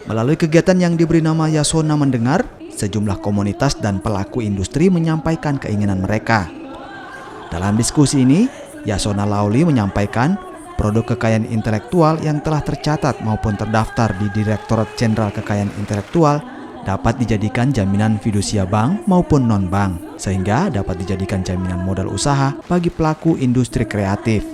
Melalui kegiatan yang diberi nama Yasona Mendengar, sejumlah komunitas dan pelaku industri menyampaikan keinginan mereka. Dalam diskusi ini, Yasona Lauli menyampaikan produk kekayaan intelektual yang telah tercatat maupun terdaftar di Direktorat Jenderal Kekayaan Intelektual dapat dijadikan jaminan fidusia bank maupun non-bank, sehingga dapat dijadikan jaminan modal usaha bagi pelaku industri kreatif.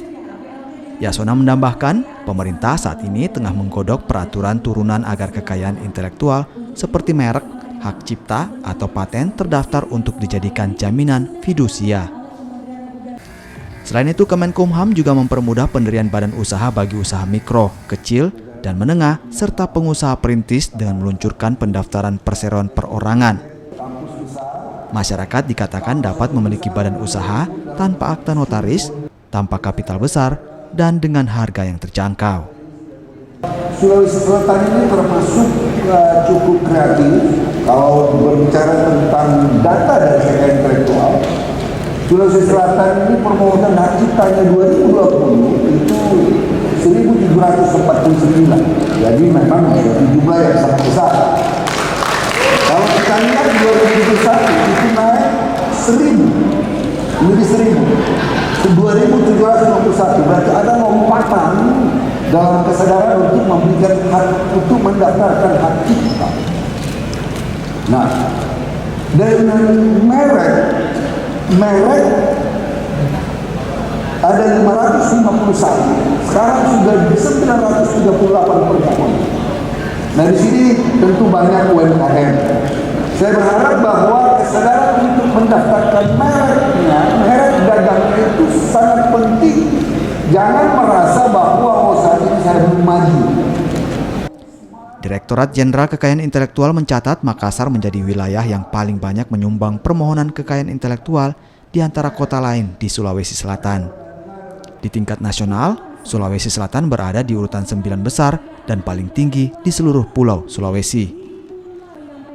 Yasona menambahkan, pemerintah saat ini tengah menggodok peraturan turunan agar kekayaan intelektual seperti merek, hak cipta, atau paten terdaftar untuk dijadikan jaminan fidusia. Selain itu, Kemenkumham juga mempermudah pendirian badan usaha bagi usaha mikro, kecil, dan menengah, serta pengusaha perintis dengan meluncurkan pendaftaran perseroan perorangan. Masyarakat dikatakan dapat memiliki badan usaha tanpa akta notaris, tanpa kapital besar, dan dengan harga yang terjangkau. Sulawesi Selatan ini termasuk cukup kreatif. Kalau berbicara tentang data dari kekayaan intelektual, Sulawesi Selatan ini permohonan hak ciptanya 2020 itu 1.749. Jadi memang jumlah yang sangat besar. Kalau kita lihat 2021 itu naik 1.000, lebih 2.751. Berarti ada lompatan dalam kesadaran untuk memberikan hak, untuk mendaftarkan hak cipta. Nah, dengan merek ada 551, sekarang sudah 938 pertemuan. Nah, di sini tentu banyak UMKM. Saya berharap bahwa kesadaran untuk mendaftarkan merek dagangnya itu sangat penting. Jangan merasa bahwa saat ini saya belum maju. Direktorat Jenderal Kekayaan Intelektual mencatat Makassar menjadi wilayah yang paling banyak menyumbang permohonan kekayaan intelektual di antara kota lain di Sulawesi Selatan. Di tingkat nasional, Sulawesi Selatan berada di urutan 9 besar dan paling tinggi di seluruh pulau Sulawesi.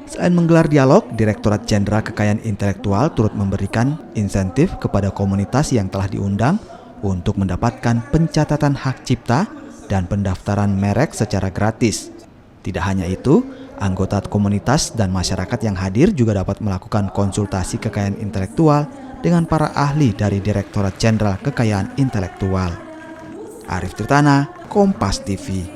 Selain menggelar dialog, Direktorat Jenderal Kekayaan Intelektual turut memberikan insentif kepada komunitas yang telah diundang untuk mendapatkan pencatatan hak cipta dan pendaftaran merek secara gratis. Tidak hanya itu, anggota komunitas dan masyarakat yang hadir juga dapat melakukan konsultasi kekayaan intelektual dengan para ahli dari Direktorat Jenderal Kekayaan Intelektual. Arif Tirtana, Kompas TV.